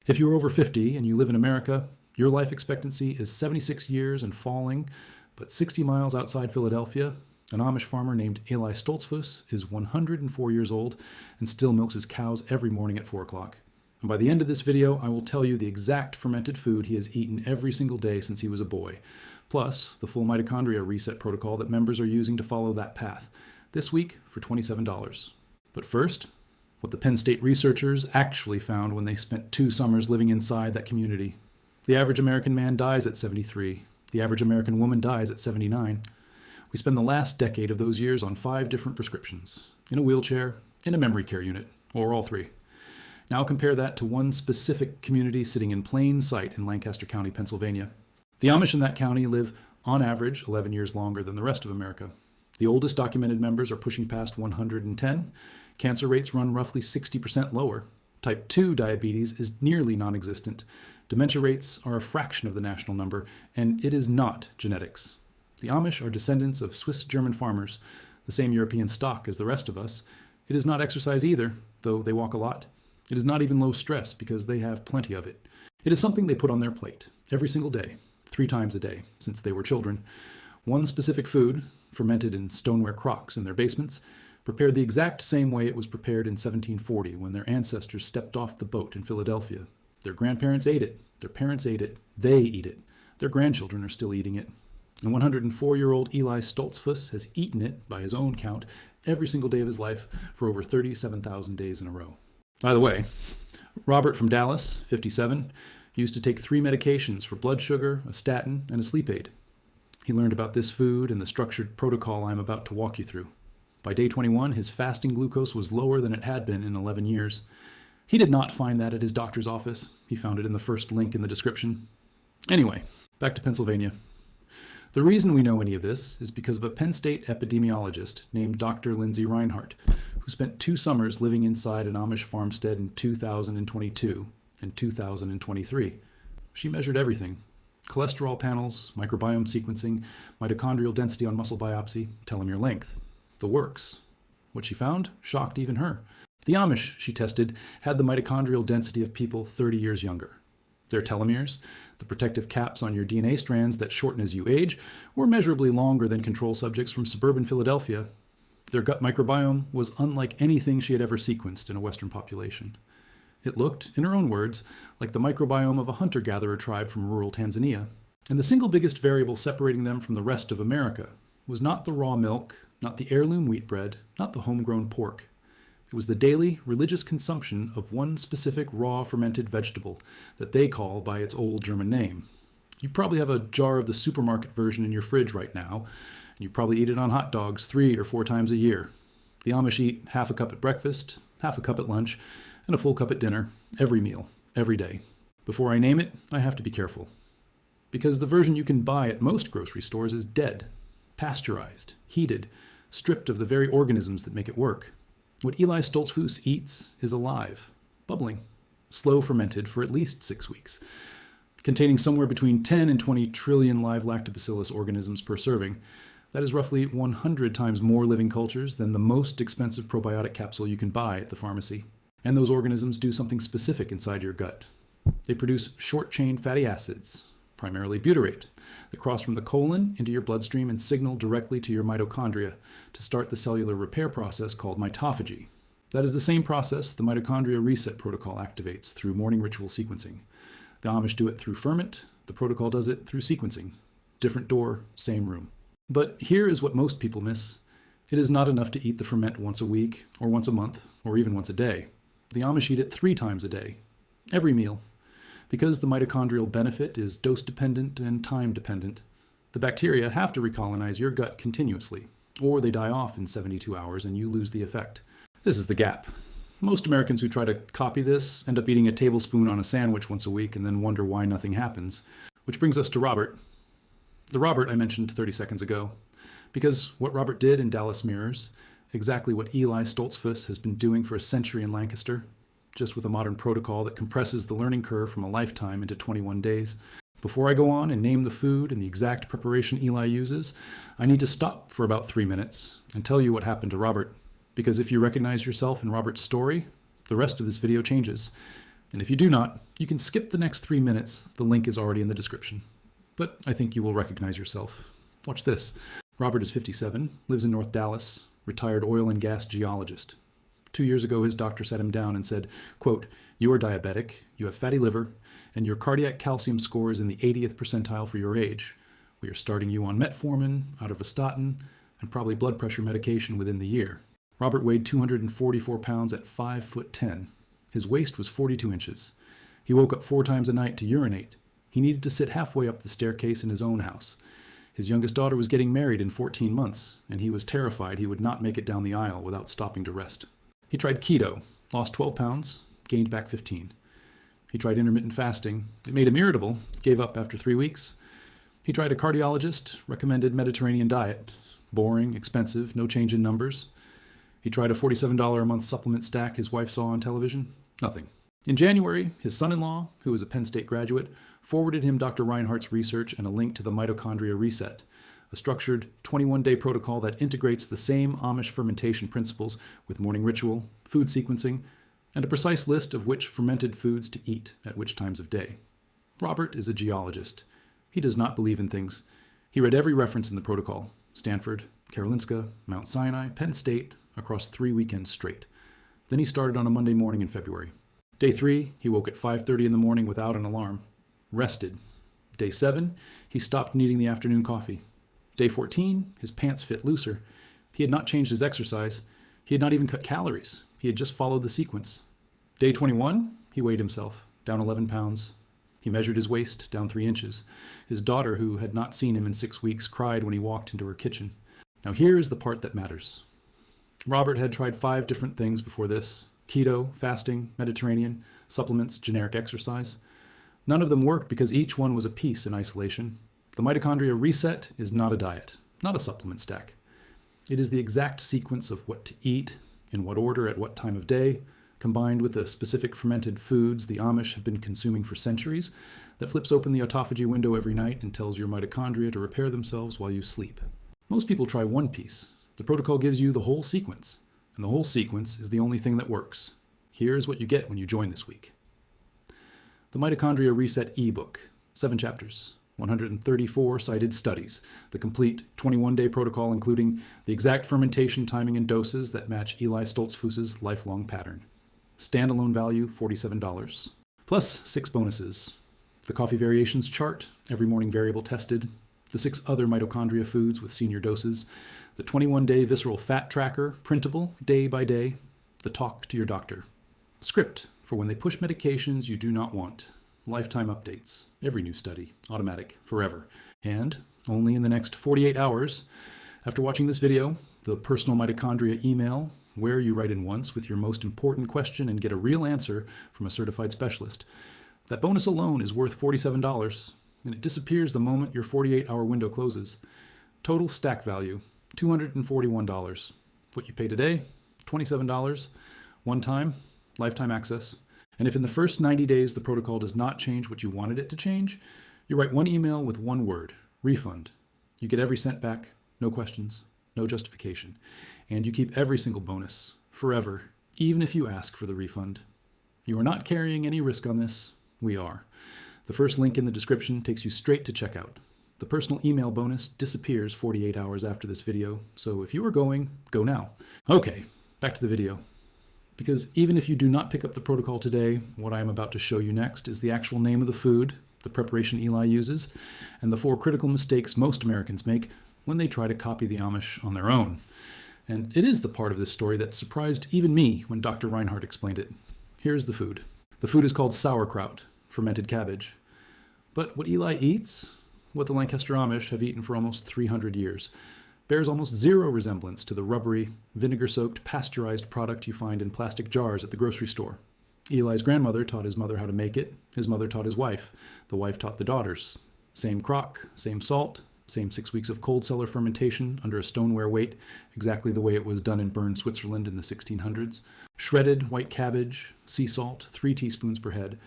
If you're over 50 and you live in America, your life expectancy is 76 years and falling, but 60 miles outside Philadelphia, an Amish farmer named Eli Stoltzfus is 104 years old and still milks his cows every morning at 4 o'clock. And by the end of this video, I will tell you the exact fermented food he has eaten every single day since he was a boy, plus the full mitochondria reset protocol that members are using to follow that path, this week for $27. But first, what the Penn State researchers actually found when they spent 2 summers living inside that community. The average American man dies at 73. The average American woman dies at 79. We spend the last decade of those years on 5 different prescriptions, in a wheelchair, in a memory care unit, or all 3. Now compare that to one specific community sitting in plain sight in Lancaster County, Pennsylvania. The Amish in that county live, on average, 11 years longer than the rest of America. The oldest documented members are pushing past 110. Cancer rates run roughly 60% lower. Type 2 diabetes is nearly non-existent. Dementia rates are a fraction of the national number, and it is not genetics. The Amish are descendants of Swiss-German farmers, the same European stock as the rest of us. It is not exercise either, though they walk a lot. It is not even low stress because they have plenty of it. It is something they put on their plate every single day, 3 times a day, since they were children. One specific food, fermented in stoneware crocks in their basements, prepared the exact same way it was prepared in 1740 when their ancestors stepped off the boat in Philadelphia. Their grandparents ate it, their parents ate it, they eat it. Their grandchildren are still eating it. And 104-year-old Eli Stoltzfus has eaten it, by his own count, every single day of his life for over 37,000 days in a row. By the way, Robert from Dallas, 57, used to take 3 medications for blood sugar, a statin, and a sleep aid. He learned about this food and the structured protocol I'm about to walk you through. By day 21, his fasting glucose was lower than it had been in 11 years. He did not find that at his doctor's office. He found it in the first link in the description. Anyway, back to Pennsylvania. The reason we know any of this is because of a Penn State epidemiologist named Dr. Lindsay Reinhardt, who spent 2 summers living inside an Amish farmstead in 2022 and 2023. She measured everything: cholesterol panels, microbiome sequencing, mitochondrial density on muscle biopsy, telomere length. The works. What she found shocked even her. The Amish, she tested, had the mitochondrial density of people 30 years younger. Their telomeres, the protective caps on your DNA strands that shorten as you age, were measurably longer than control subjects from suburban Philadelphia. Their gut microbiome was unlike anything she had ever sequenced in a Western population. It looked, in her own words, like the microbiome of a hunter-gatherer tribe from rural Tanzania. And the single biggest variable separating them from the rest of America was not the raw milk, not the heirloom wheat bread, not the homegrown pork. It was the daily, religious consumption of one specific raw fermented vegetable that they call by its old German name. You probably have a jar of the supermarket version in your fridge right now, and you probably eat it on hot dogs 3 or 4 times a year. The Amish eat half a cup at breakfast, half a cup at lunch, and a full cup at dinner, every meal, every day. Before I name it, I have to be careful. Because the version you can buy at most grocery stores is dead, pasteurized, heated, stripped of the very organisms that make it work. What Eli Stoltzfus eats is alive, bubbling, slow fermented for at least 6 weeks, containing somewhere between 10 and 20 trillion live lactobacillus organisms per serving. That is roughly 100 times more living cultures than the most expensive probiotic capsule you can buy at the pharmacy. And those organisms do something specific inside your gut. They produce short-chain fatty acids, primarily butyrate, that cross from the colon into your bloodstream and signal directly to your mitochondria to start the cellular repair process called mitophagy. That is the same process the mitochondria reset protocol activates through morning ritual sequencing. The Amish do it through ferment, the protocol does it through sequencing. Different door, same room. But here is what most people miss. It is not enough to eat the ferment once a week, or once a month, or even once a day. The Amish eat it 3 times a day, every meal. Because the mitochondrial benefit is dose-dependent and time-dependent, the bacteria have to recolonize your gut continuously, or they die off in 72 hours and you lose the effect. This is the gap. Most Americans who try to copy this end up eating a tablespoon on a sandwich once a week and then wonder why nothing happens. Which brings us to Robert. The Robert I mentioned 30 seconds ago. Because what Robert did in Dallas mirrors exactly what Eli Stoltzfus has been doing for a century in Lancaster, just with a modern protocol that compresses the learning curve from a lifetime into 21 days. Before I go on and name the food and the exact preparation Eli uses, I need to stop for about 3 minutes and tell you what happened to Robert. Because if you recognize yourself in Robert's story, the rest of this video changes. And if you do not, you can skip the next 3 minutes. The link is already in the description. But I think you will recognize yourself. Watch this. Robert is 57, lives in North Dallas, retired oil and gas geologist. 2 years ago, his doctor sat him down and said, quote, "You are diabetic, you have fatty liver, and your cardiac calcium score is in the 80th percentile for your age. We are starting you on metformin, atorvastatin, and probably blood pressure medication within the year." Robert weighed 244 pounds at 5'10". His waist was 42 inches. He woke up 4 times a night to urinate. He needed to sit halfway up the staircase in his own house. His youngest daughter was getting married in 14 months, and he was terrified he would not make it down the aisle without stopping to rest. He tried keto, lost 12 pounds, gained back 15. He tried intermittent fasting. It made him irritable, gave up after 3 weeks. He tried a cardiologist, recommended Mediterranean diet. Boring, expensive, no change in numbers. He tried a $47 a month supplement stack his wife saw on television. Nothing. In January, his son-in-law, who was a Penn State graduate, forwarded him Dr. Reinhardt's research and a link to the Mitochondria Reset, a structured 21-day protocol that integrates the same Amish fermentation principles with morning ritual, food sequencing, and a precise list of which fermented foods to eat at which times of day. Robert is a geologist. He does not believe in things. He read every reference in the protocol: Stanford, Karolinska, Mount Sinai, Penn State, across 3 weekends straight. Then he started on a Monday morning in February. Day 3, he woke at 5:30 in the morning without an alarm. Rested. Day 7, he stopped needing the afternoon coffee. Day 14, his pants fit looser. He had not changed his exercise. He had not even cut calories. He had just followed the sequence. Day 21, he weighed himself, down 11 pounds. He measured his waist, down 3 inches. His daughter, who had not seen him in 6 weeks, cried when he walked into her kitchen. Now here is the part that matters. Robert had tried 5 different things before this: keto, fasting, Mediterranean, supplements, generic exercise. None of them worked because each one was a piece in isolation. The Mitochondria Reset is not a diet, not a supplement stack. It is the exact sequence of what to eat, in what order, at what time of day, combined with the specific fermented foods the Amish have been consuming for centuries, that flips open the autophagy window every night and tells your mitochondria to repair themselves while you sleep. Most people try one piece. The protocol gives you the whole sequence, and the whole sequence is the only thing that works. Here's what you get when you join this week. The Mitochondria Reset Ebook, 7 chapters, 134 cited studies, the complete 21-day protocol including the exact fermentation timing and doses that match Eli Stoltzfus's lifelong pattern. Standalone value, $47. Plus 6 bonuses. The coffee variations chart, every morning variable tested, the 6 other mitochondria foods with senior doses, the 21-day Visceral Fat Tracker, printable, day by day, the talk to your doctor. Script for when they push medications you do not want. Lifetime updates, every new study, automatic, forever. And, only in the next 48 hours, after watching this video, the personal mitochondria email, where you write in once with your most important question and get a real answer from a certified specialist. That bonus alone is worth $47, and it disappears the moment your 48-hour window closes. Total stack value, $241. What you pay today, $27. One time, lifetime access. And if in the first 90 days the protocol does not change what you wanted it to change, you write one email with one word: refund. You get every cent back, no questions, no justification. And you keep every single bonus, forever, even if you ask for the refund. You are not carrying any risk on this. We are. The first link in the description takes you straight to checkout. The personal email bonus disappears 48 hours after this video, so if you are going, go now. Okay, back to the video. Because even if you do not pick up the protocol today, what I am about to show you next is the actual name of the food, the preparation Eli uses, and the 4 critical mistakes most Americans make when they try to copy the Amish on their own. And it is the part of this story that surprised even me when Dr. Reinhardt explained it. Here's the food. The food is called sauerkraut, fermented cabbage. But what Eli eats, what the Lancaster Amish have eaten for almost 300 years, bears almost zero resemblance to the rubbery, vinegar-soaked, pasteurized product you find in plastic jars at the grocery store. Eli's grandmother taught his mother how to make it. His mother taught his wife. The wife taught the daughters. Same crock, same salt, same 6 weeks of cold cellar fermentation under a stoneware weight, exactly the way it was done in Bern, Switzerland in the 1600s. Shredded white cabbage, sea salt, 3 teaspoons per head.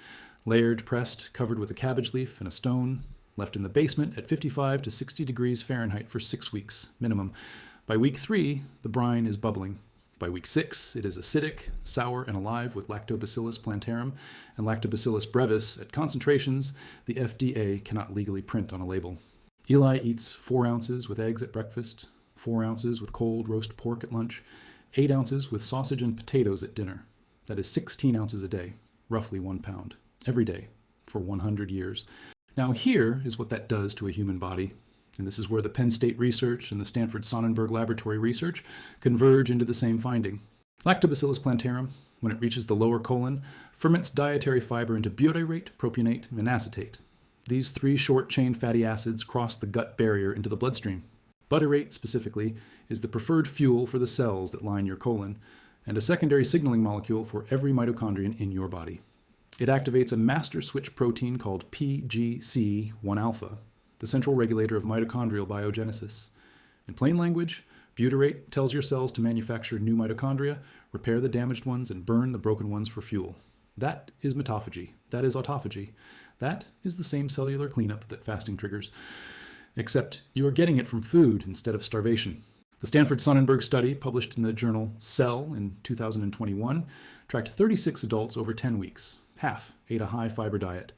Layered, pressed, covered with a cabbage leaf and a stone. Left in the basement at 55 to 60 degrees Fahrenheit for 6 weeks, minimum. By week 3, the brine is bubbling. By week 6, it is acidic, sour, and alive with Lactobacillus plantarum and Lactobacillus brevis at concentrations the FDA cannot legally print on a label. Eli eats 4 ounces with eggs at breakfast, 4 ounces with cold roast pork at lunch, 8 ounces with sausage and potatoes at dinner. That is 16 ounces a day, roughly 1 pound, every day for 100 years. Now here is what that does to a human body. And this is where the Penn State research and the Stanford Sonnenburg Laboratory research converge into the same finding. Lactobacillus plantarum, when it reaches the lower colon, ferments dietary fiber into butyrate, propionate, and acetate. These 3 short-chain fatty acids cross the gut barrier into the bloodstream. Butyrate, specifically, is the preferred fuel for the cells that line your colon, and a secondary signaling molecule for every mitochondrion in your body. It activates a master switch protein called PGC1-alpha, the central regulator of mitochondrial biogenesis. In plain language, butyrate tells your cells to manufacture new mitochondria, repair the damaged ones, and burn the broken ones for fuel. That is mitophagy. That is autophagy. That is the same cellular cleanup that fasting triggers, except you are getting it from food instead of starvation. The Stanford Sonnenburg study, published in the journal Cell in 2021, tracked 36 adults over 10 weeks. Half ate a high fiber diet.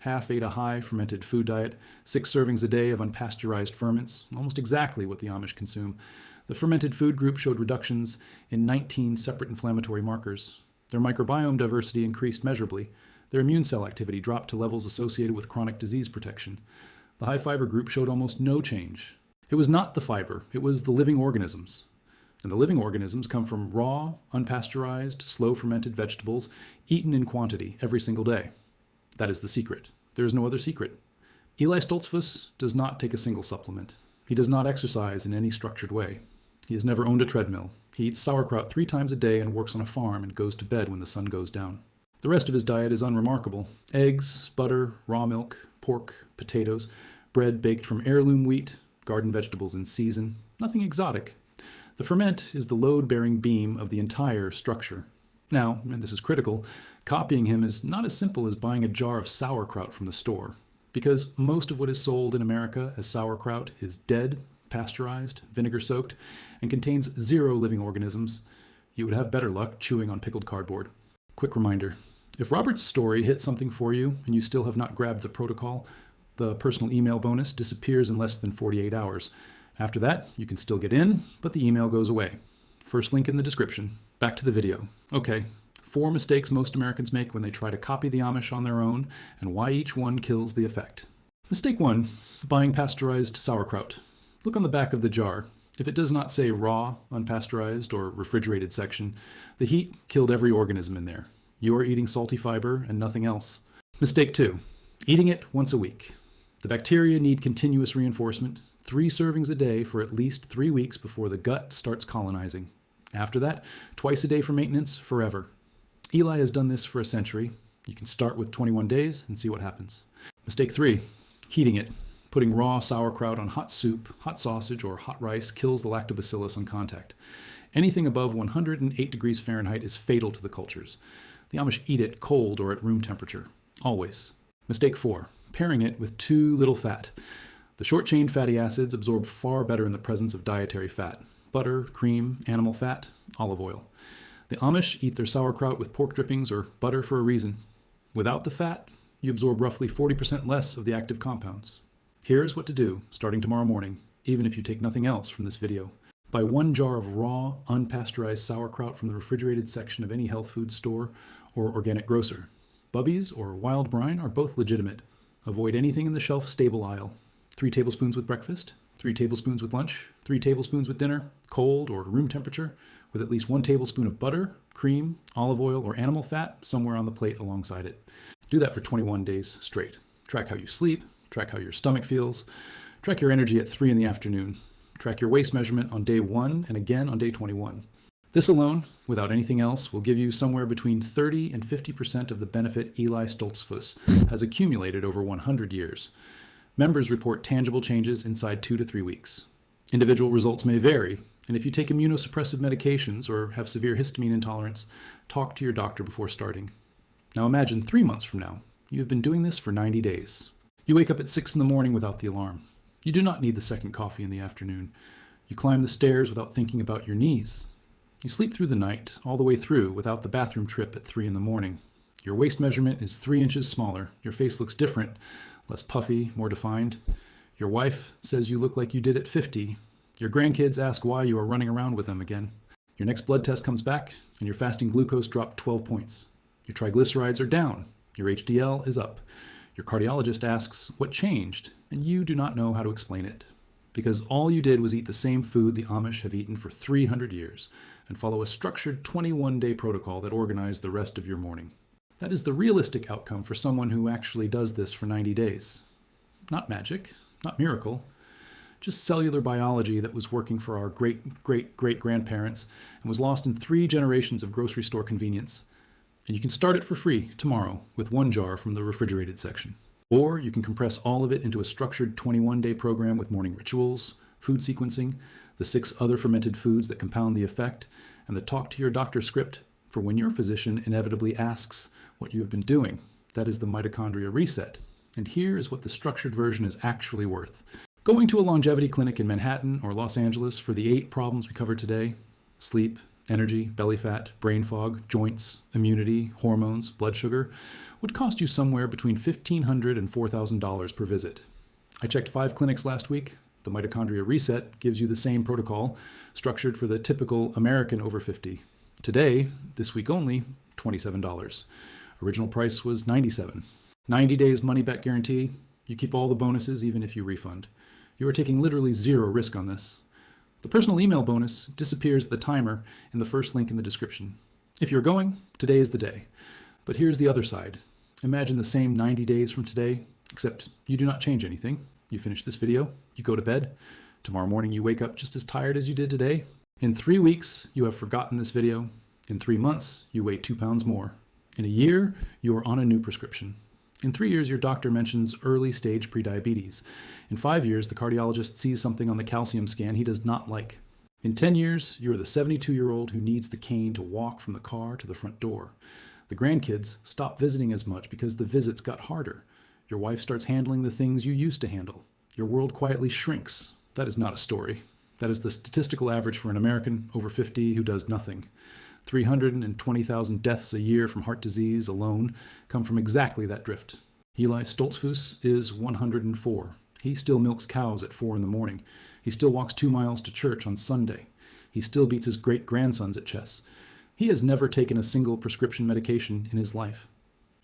Half ate a high fermented food diet, 6 servings a day of unpasteurized ferments, almost exactly what the Amish consume. The fermented food group showed reductions in 19 separate inflammatory markers. Their microbiome diversity increased measurably. Their immune cell activity dropped to levels associated with chronic disease protection. The high fiber group showed almost no change. It was not the fiber, it was the living organisms. And the living organisms come from raw, unpasteurized, slow fermented vegetables eaten in quantity every single day. That is the secret. There is no other secret. Eli Stoltzfus does not take a single supplement. He does not exercise in any structured way. He has never owned a treadmill. He eats sauerkraut 3 times a day and works on a farm and goes to bed when the sun goes down. The rest of his diet is unremarkable. Eggs, butter, raw milk, pork, potatoes, bread baked from heirloom wheat, garden vegetables in season. Nothing exotic. The ferment is the load-bearing beam of the entire structure. Now, and this is critical, copying him is not as simple as buying a jar of sauerkraut from the store, because most of what is sold in America as sauerkraut is dead, pasteurized, vinegar-soaked, and contains 0 living organisms. You would have better luck chewing on pickled cardboard. Quick reminder, if Robert's story hit something for you and you still have not grabbed the protocol, the personal email bonus disappears in less than 48 hours. After that, you can still get in, but the email goes away. First link in the description. Back to the video. Okay, 4 mistakes most Americans make when they try to copy the Amish on their own, and why each one kills the effect. Mistake 1, buying pasteurized sauerkraut. Look on the back of the jar. If it does not say raw, unpasteurized, or refrigerated section, the heat killed every organism in there. You are eating salty fiber and nothing else. Mistake 2, eating it once a week. The bacteria need continuous reinforcement, 3 servings a day for at least 3 weeks before the gut starts colonizing. After that, twice a day for maintenance, forever. Eli has done this for a century. You can start with 21 days and see what happens. Mistake 3, heating it. Putting raw sauerkraut on hot soup, hot sausage, or hot rice kills the lactobacillus on contact. Anything above 108 degrees Fahrenheit is fatal to the cultures. The Amish eat it cold or at room temperature. Always. Mistake 4, pairing it with too little fat. The short-chain fatty acids absorb far better in the presence of dietary fat. Butter, cream, animal fat, olive oil. The Amish eat their sauerkraut with pork drippings or butter for a reason. Without the fat, you absorb roughly 40% less of the active compounds. Here's what to do starting tomorrow morning, even if you take nothing else from this video. Buy 1 jar of raw, unpasteurized sauerkraut from the refrigerated section of any health food store or organic grocer. Bubbies or wild brine are both legitimate. Avoid anything in the shelf-stable aisle. 3 tablespoons with breakfast, 3 tablespoons with lunch, 3 tablespoons with dinner, cold or room temperature, with at least 1 tablespoon of butter, cream, olive oil, or animal fat somewhere on the plate alongside it. Do that for 21 days straight. Track how you sleep, track how your stomach feels, track your energy at 3 in the afternoon, track your waist measurement on day 1 and again on day 21. This alone, without anything else, will give you somewhere between 30 and 50% of the benefit Eli Stoltzfus has accumulated over 100 years. Members report tangible changes inside 2 to 3 weeks. Individual results may vary, and if you take immunosuppressive medications or have severe histamine intolerance, talk to your doctor before starting. Now imagine 3 months from now, you have been doing this for 90 days. You wake up at 6 in the morning without the alarm. You do not need the second coffee in the afternoon. You climb the stairs without thinking about your knees. You sleep through the night, all the way through, without the bathroom trip at 3 in the morning. Your waist measurement is 3 inches smaller. Your face looks different, less puffy, more defined. Your wife says you look like you did at 50. Your grandkids ask why you are running around with them again. Your next blood test comes back, and your fasting glucose dropped 12 points. Your triglycerides are down. Your HDL is up. Your cardiologist asks what changed, and you do not know how to explain it. Because all you did was eat the same food the Amish have eaten for 300 years and follow a structured 21-day protocol that organized the rest of your morning. That is the realistic outcome for someone who actually does this for 90 days. Not magic, not miracle, just cellular biology that was working for our great-great-great-grandparents and was lost in 3 generations of grocery store convenience. And you can start it for free tomorrow with 1 jar from the refrigerated section. Or you can compress all of it into a structured 21-day program with morning rituals, food sequencing, the 6 other fermented foods that compound the effect, and the talk to your doctor script for when your physician inevitably asks what you have been doing. That is the mitochondria reset. And here is what the structured version is actually worth. Going to a longevity clinic in Manhattan or Los Angeles for the 8 problems we covered today, sleep, energy, belly fat, brain fog, joints, immunity, hormones, blood sugar, would cost you somewhere between $1,500 and $4,000 per visit. I checked 5 clinics last week. The mitochondria reset gives you the same protocol, structured for the typical American over 50. Today, this week only, $27. Original price was $97. 90 days money-back guarantee. You keep all the bonuses even if you refund. You are taking literally 0 risk on this. The personal email bonus disappears at the timer in the first link in the description. If you're going, today is the day. But here's the other side. Imagine the same 90 days from today, except you do not change anything. You finish this video, you go to bed. Tomorrow morning you wake up just as tired as you did today. In 3 weeks, you have forgotten this video. In 3 months, you weigh 2 pounds more. In a year, you are on a new prescription. In 3 years, your doctor mentions early stage prediabetes. In 5 years, the cardiologist sees something on the calcium scan he does not like. In 10 years, you are the 72-year-old who needs the cane to walk from the car to the front door. The grandkids stop visiting as much because the visits got harder. Your wife starts handling the things you used to handle. Your world quietly shrinks. That is not a story. That is the statistical average for an American over 50 who does nothing. 320,000 deaths a year from heart disease alone come from exactly that drift. Eli Stoltzfus is 104. He still milks cows at 4 in the morning. He still walks 2 miles to church on Sunday. He still beats his great-grandsons at chess. He has never taken a single prescription medication in his life.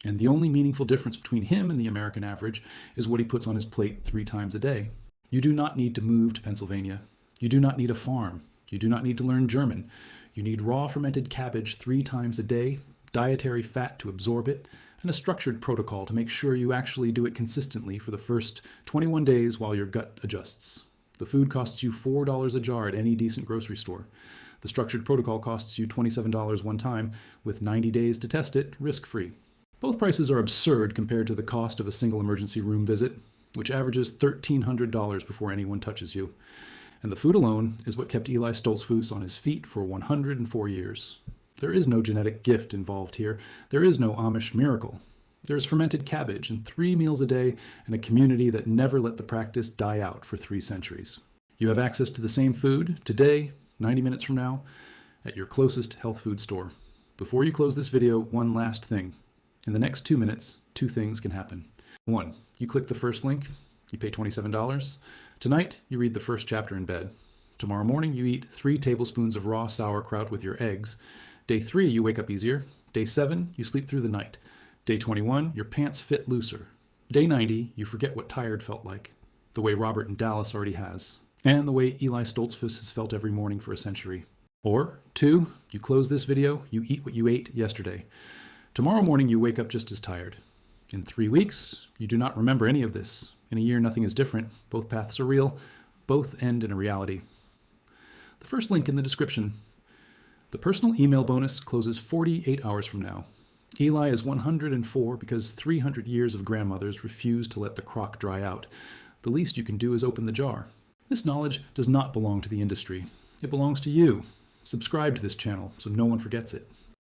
And the only meaningful difference between him and the American average is what he puts on his plate 3 times a day. You do not need to move to Pennsylvania. You do not need a farm. You do not need to learn German. You need raw fermented cabbage 3 times a day, dietary fat to absorb it, and a structured protocol to make sure you actually do it consistently for the first 21 days while your gut adjusts. The food costs you $4 a jar at any decent grocery store. The structured protocol costs you $27 one time, with 90 days to test it, risk-free. Both prices are absurd compared to the cost of a single emergency room visit, which averages $1,300 before anyone touches you. And the food alone is what kept Eli Stoltzfus on his feet for 104 years. There is no genetic gift involved here. There is no Amish miracle. There is fermented cabbage and 3 meals a day and a community that never let the practice die out for 3 centuries. You have access to the same food today, 90 minutes from now, at your closest health food store. Before you close this video, one last thing. In the next 2 minutes, 2 things can happen. 1, you click the first link, you pay $27. Tonight, you read the first chapter in bed. Tomorrow morning, you eat 3 tablespoons of raw sauerkraut with your eggs. Day 3, you wake up easier. Day 7, you sleep through the night. Day 21, your pants fit looser. Day 90, you forget what tired felt like, the way Robert in Dallas already has, and the way Eli Stoltzfus has felt every morning for a century. Or 2, you close this video, you eat what you ate yesterday. Tomorrow morning, you wake up just as tired. In 3 weeks, you do not remember any of this. In a year, nothing is different. Both paths are real. Both end in a reality. The first link in the description. The personal email bonus closes 48 hours from now. Eli is 104 because 300 years of grandmothers refused to let the crock dry out. The least you can do is open the jar. This knowledge does not belong to the industry. It belongs to you. Subscribe to this channel so no one forgets it.